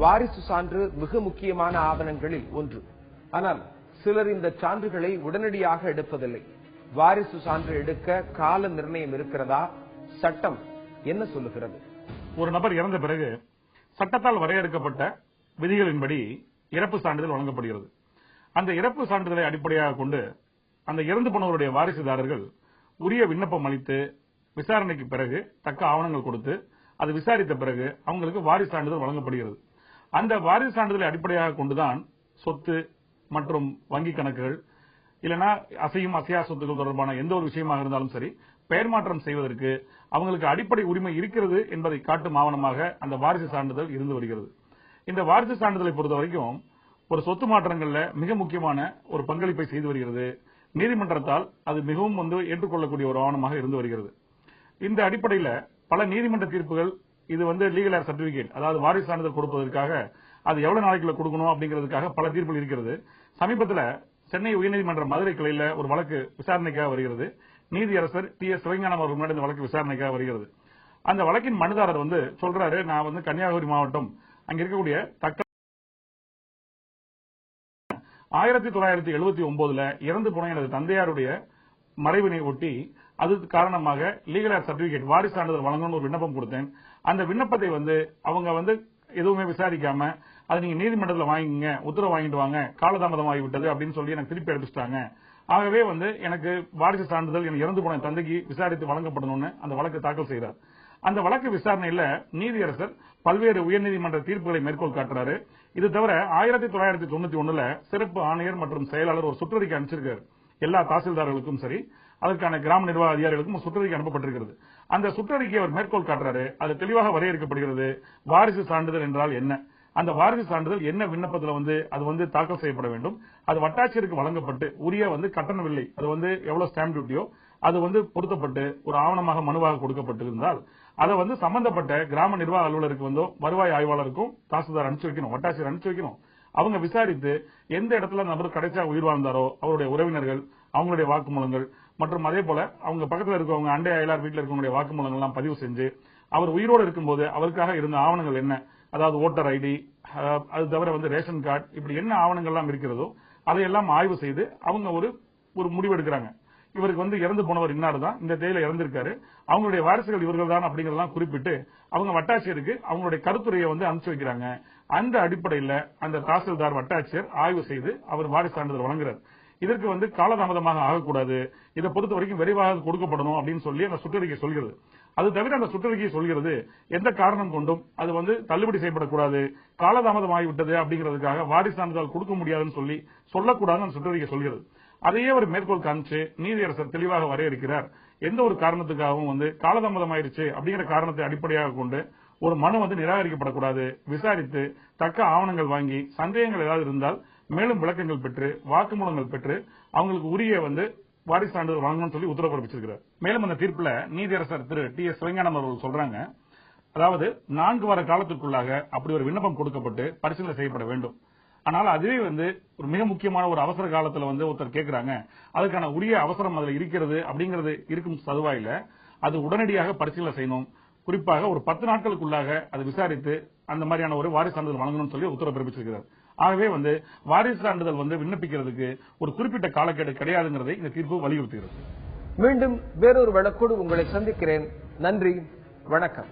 வாரிசு சான்று மிக முக்கியமான ஆவணங்களில் ஒன்று. ஆனால் சிலர் இந்த சான்றுகளை உடனடியாக எடுப்பதில்லை. வாரிசு சான்று எடுக்க கால நிர்ணயம் இருக்கிறதா? சட்டம் என்ன சொல்லுகிறது? ஒரு நபர் இறந்த பிறகு சட்டத்தால் வரையறுக்கப்பட்ட விதிகளின்படி இறப்பு சான்றிதழ் வழங்கப்படுகிறது. அந்த இறப்பு சான்றிதழை அடிப்படையாக கொண்டு அந்த இறந்து போனவருடைய வாரிசுதாரர்கள் உரிய விண்ணப்பம் அளித்து விசாரணைக்கு பிறகு தக்க ஆவணங்கள் கொடுத்து அது விசாரித்த பிறகு அவங்களுக்கு வாரிசு சான்றிதழ் வழங்கப்படுகிறது. அந்த வாரிசு சான்றிதழை அடிப்படையாக கொண்டுதான் சொத்து மற்றும் வங்கி கணக்குகள் இல்லைன்னா அசையும் அசையா சொத்துக்கள் தொடர்பான எந்த ஒரு விஷயமாக இருந்தாலும் சரி பெயர் மாற்றம் செய்வதற்கு அவங்களுக்கு அடிப்படை உரிமை இருக்கிறது என்பதை காட்டும் ஆவணமாக அந்த வாரிசு சான்றிதழ் இருந்து வருகிறது. இந்த வாரிசு சான்றிதழை பொறுத்த வரைக்கும் ஒரு சொத்து மாற்றங்கள்ல மிக முக்கியமான ஒரு பங்களிப்பை செய்து வருகிறது. நீதிமன்றத்தால் அது மிகவும் ஏற்றுக்கொள்ளக்கூடிய ஒரு ஆவணமாக இருந்து வருகிறது. இந்த அடிப்படையில் பல நீதிமன்ற தீர்ப்புகள் இது லீகல் ஏர் சர்டிபிகேட், அதாவது வாரிசு சான்றிதழ் கொடுப்பதற்காக அது எவ்வளவு நாளைக்குள்ள கொடுக்கணும் அப்படிங்கிறதுக்காக பல தீர்ப்புகள் இருக்கிறது. சமீபத்தில் சென்னை உயர்நீதிமன்ற மதுரை கிளையில ஒரு வழக்கு விசாரணைக்காக வருகிறது. நீதியரசர் TS சிவஞானம் அவர்கள் முன்னாடி இந்த வழக்கு விசாரணைக்காக வருகிறது. அந்த வழக்கின் மனுதாரர் சொல்றாரு, நான் கன்னியாகுமரி மாவட்டம் அங்க இருக்கக்கூடிய 1979 இறந்து போன எனது தந்தையாருடைய மறைவினை ஒட்டி அது காரணமாக லீகல் ஏர் சர்டிபிகேட் வாரிசு சான்றிதழ் வழங்கணும்னு ஒரு விண்ணப்பம் கொடுத்தேன். அந்த விண்ணப்பத்தை அவங்க எதுவுமே விசாரிக்காம அது நீங்க நீதிமன்றத்தில் வாங்கிங்க, உத்தரவு வாங்கிட்டு வாங்க, காலதாமதம் ஆகிவிட்டது அப்படின்னு சொல்லி எனக்கு திருப்பி அனுப்பிச்சிட்டாங்க. ஆகவே எனக்கு வாரிசு சான்றிதழ் என் இறந்து போன தந்தைக்கு விசாரித்து வழங்கப்படணும்னு அந்த வழக்கு தாக்கல் செய்கிறார். அந்த வழக்கு விசாரணையில நீதியரசர் பல்வேறு உயர்நீதிமன்ற தீர்ப்புகளை மேற்கோள் காட்டுறாரு. இது தவிர 1991 சிறப்பு ஆணையர் மற்றும் செயலாளர் ஒரு சுற்றறிக்கை அனுப்பிச்சிருக்காரு. எல்லா தாசில்தார்களுக்கும் சரி, அதற்கான கிராம நிர்வாக அதிகாரிகளுக்கும் ஒரு சுற்றறிக்கை அனுப்பப்பட்டிருக்கிறது. அந்த சுற்றறிக்கை அவர் மேற்கோள் காட்டுறாரு. அது தெளிவாக வரையறுக்கப்படுகிறது வாரிசு சான்றிதழ் என்றால் என்ன, அந்த வாரிசு சான்றிதழ் என்ன விண்ணப்பத்தில் அது தாக்கல் செய்யப்பட வேண்டும், அது வட்டாட்சியருக்கு வழங்கப்பட்டு உரிய கட்டணவில்லை, அது எவ்வளவு ஸ்டாம்ப் டியூட்டியோ அது பொருத்தப்பட்டு ஒரு ஆவணமாக மனுவாக கொடுக்கப்பட்டிருந்தால் அதை சம்பந்தப்பட்ட கிராம நிர்வாக அலுவலருக்கு வருவாய் ஆய்வாளருக்கும் தாசில்தார் அனுப்பிச்சு வைக்கணும், வட்டாட்சியர் அனுப்பிச்சு வைக்கணும். அவங்க விசாரித்து எந்த இடத்துல நபர் கடைசியாக உயிர் வாழ்ந்தாரோ அவருடைய உறவினர்கள் அவங்களுடைய வாக்குமூலங்கள் மற்றும் அதே போல அவங்க பக்கத்தில் இருக்கவங்க அண்டை அயலார் வீட்டில் இருக்கவங்களுடைய வாக்குமூலங்கள் எல்லாம் பதிவு செஞ்சு அவர் உயிரோடு இருக்கும்போது அவருக்காக இருந்த ஆவணங்கள் என்ன, அதாவது ஓட்டர் ஐடி, அது தவிர ரேஷன் கார்டு, இப்படி என்ன ஆவணங்கள் எல்லாம் இருக்கிறதோ அதையெல்லாம் ஆய்வு செய்து அவங்க ஒரு முடிவு எடுக்கிறாங்க. இவருக்கு இறந்து போனவர் இன்னார்தான், இந்த தேதியில இறந்திருக்காரு, அவங்களுடைய வாரிசுகள் இவர்கள் தான் அப்படிங்கறதெல்லாம் குறிப்பிட்டு அவங்க வட்டாட்சியருக்கு அவங்களுடைய கருத்துரையை அனுப்பிச்சு வைக்கிறாங்க. அந்த அடிப்படையில் அந்த தாசில்தார் வட்டாட்சியர் ஆய்வு செய்து அவர் வாரிசு சான்றிதழ் வழங்குறார். இதற்கு காலதாமதமாக ஆகக்கூடாது, இதை பொறுத்த வரைக்கும் விரைவாக கொடுக்கப்படணும் அப்படின்னு சொல்லி அந்த சுற்றறிக்கை சொல்கிறது. அது தவிர அந்த சுற்றறிக்கை சொல்கிறது எந்த காரணம் கொண்டும் அது தள்ளுபடி செய்யப்படக்கூடாது, காலதாமதம் ஆகிவிட்டது அப்படிங்கிறதுக்காக வாரிசு சான்றிதழ் கொடுக்க முடியாதுன்னு சொல்லக்கூடாதுன்னு அந்த சுற்றறிக்கை சொல்கிறது. அதையே ஒரு மேற்கோள் காமிச்சு நீதியரசர் தெளிவாக வரையறுக்கிறார். எந்த ஒரு காரணத்துக்காகவும் காலதாமதம் ஆயிருச்சு அப்படிங்கிற காரணத்தை அடிப்படையாக கொண்டு ஒரு மனு நிராகரிக்கப்படக்கூடாது, விசாரித்து தக்க ஆவணங்கள் வாங்கி சந்தேகங்கள் ஏதாவது இருந்தால் மேலும் விளக்கங்கள் பெற்று வாக்குமூலங்கள் பெற்று அவங்களுக்கு உரிய வாரிசு சான்றிதழ் வழங்கணும்னு சொல்லி உத்தரவு பிறப்பிச்சிருக்கிறார். மேலும் அந்த தீர்ப்புல நீதியரசர் திரு TS சிவஞானம் அவர்கள் சொல்றாங்க, அதாவது 4 வார காலத்திற்குள்ளாக அப்படி ஒரு விண்ணப்பம் கொடுக்கப்பட்டு பரிசீலனை செய்யப்பட வேண்டும். ஆனால் அதுவே ஒரு மிக முக்கியமான ஒரு அவசர காலத்துல ஒருத்தர் கேட்கிறாங்க, அதுக்கான உரிய அவசரம் அதுல இருக்கிறது அப்படிங்கிறது இருக்கும் சதுவாயில அது உடனடியாக பரிசீலனை செய்யணும். குறிப்பாக ஒரு 10 நாட்களுக்குள்ளாக அதை விசாரித்து அந்த மாதிரியான ஒரு வாரிசு சான்றிதழ் வழங்கணும்னு சொல்லி உத்தரவு பிறப்பிச்சிருக்கிறார். ஆகவே வாரிசு சான்றிதழ் விண்ணப்பிக்கிறதுக்கு ஒரு குறிப்பிட்ட காலக்கெடு கிடையாதுங்கிறதை இந்த தீர்ப்பு வலியுறுத்துகிறது. மீண்டும் வேறொரு வழக்கோடு உங்களை சந்திக்கிறேன். நன்றி, வணக்கம்.